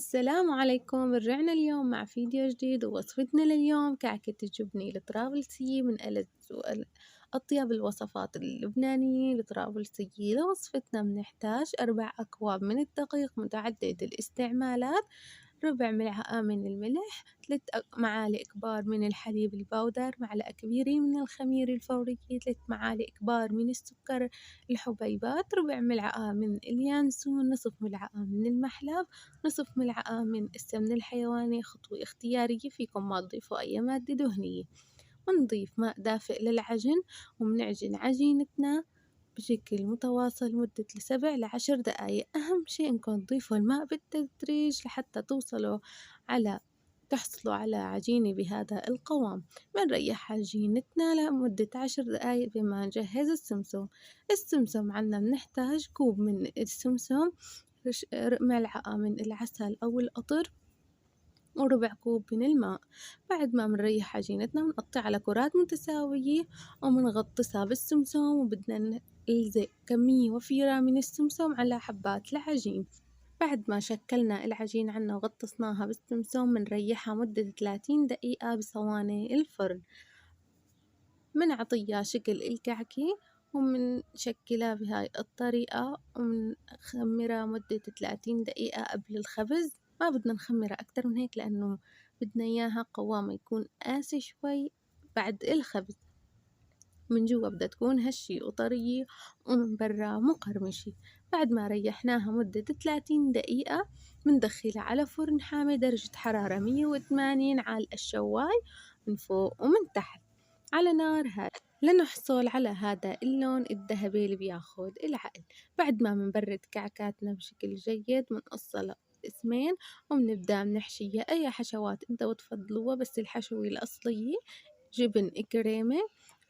السلام عليكم، رجعنا اليوم مع فيديو جديد ووصفتنا لليوم كعكة الجبني الطرابلسية من ألذ أطيب الوصفات اللبنانية الطرابلسية. لوصفتنا بنحتاج 4 أكواب من الدقيق متعدد الاستعمالات، ربع ملعقة من الملح، 3 معالق كبار من الحليب البودر، معلقة كبيرة من الخميرة الفورية، 3 معالق كبار من السكر الحبيبات، ربع ملعقة من اليانسون، نصف ملعقة من المحلب، نصف ملعقة من السمن الحيواني. خطوة اختيارية، فيكم ما تضيفوا أي مادة دهنية. ونضيف ماء دافئ للعجن ومنعجن عجينتنا بشكل متواصل مدة 7 ل10 دقايق. أهم شي إنكم تضيفوا الماء بالتدريج لحتى تحصلوا على عجينة بهذا القوام. بنريح عجينتنا لمدة 10 دقايق بما نجهز السمسم عنا بنحتاج كوب من السمسم، ملعقة من العسل أو القطر، وربع كوب من الماء. بعد ما بنريح عجينتنا بنقطعها على كرات متساوية وبنغطسها بالسمسم، وبدنا نلزق كمية وفيرة من السمسم على حبات العجين. بعد ما شكلنا العجين عنا وغطسناها بالسمسم بنريحها مدة 30 دقيقة بصواني الفرن. منعطيها شكل الكعكة ومنشكلها بهاي الطريقة ومنخمرها مدة 30 دقيقة قبل الخبز. ما بدنا نخمرها أكتر من هيك لأنه بدنا إياها قوامها يكون قاسي شوي بعد الخبز. من جوا بدها تكون هشة وطرية ومن برا مقرمشة. بعد ما ريحناها مدة 30 دقيقة بندخلها على فرن حامي درجة حرارة 180 على الشواي من فوق ومن تحت على نار هادية لنحصل على هذا اللون الذهبي اللي بياخد العقل. بعد ما منبرد كعكاتنا بشكل جيد منقصها قسمين وبنبدأ نحشيها أي حشوات انت بتفضلوها، بس الحشوة الأصلية جبن كريمة،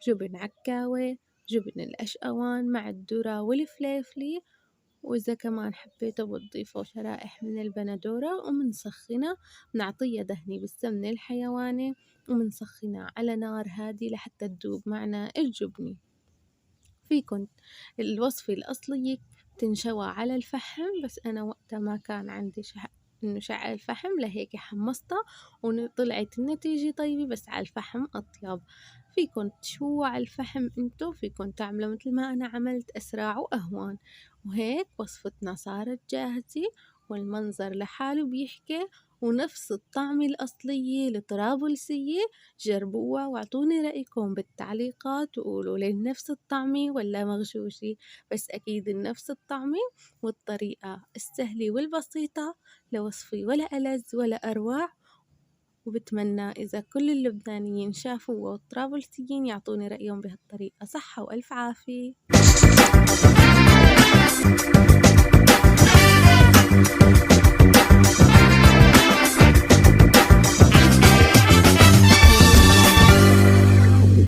جبن عكاوي، جبن الأشقوان مع الذرة والفليفلي، وإذا كمان حبيتوا بتضيفوا شرائح من البندورة. ومنسخنها بنعطيها دهنة بالسمن الحيواني ومنسخنها على نار هادية لحتى تذوب معنا الجبنة. فيكن الوصفة الأصلية تنشوى على الفحم، بس أنا وقتها ما كان عندي إنه شعل الفحم لهيك حمصتها وطلعت النتيجة طيبة، بس على الفحم أطيب. فيكن تشووا على الفحم انتو، فيكن تعملوا مثل ما أنا عملت أسرع وأهون. وهيك وصفتنا صارت جاهزة والمنظر لحاله بيحكي، ونفس الطعم الأصلية الطرابلسية. جربوها واعطوني رأيكم بالتعليقات وقولوا لي نفس الطعمة ولا مغشوشة، بس أكيد نفس الطعمة والطريقة السهلة والبسيطة لوصفي ولا ألذ ولا أروع. وبتمنى إذا كل اللبنانيين شافوا والطرابلسيين يعطوني رأيهم بهالطريقة. صحة وألف عافية.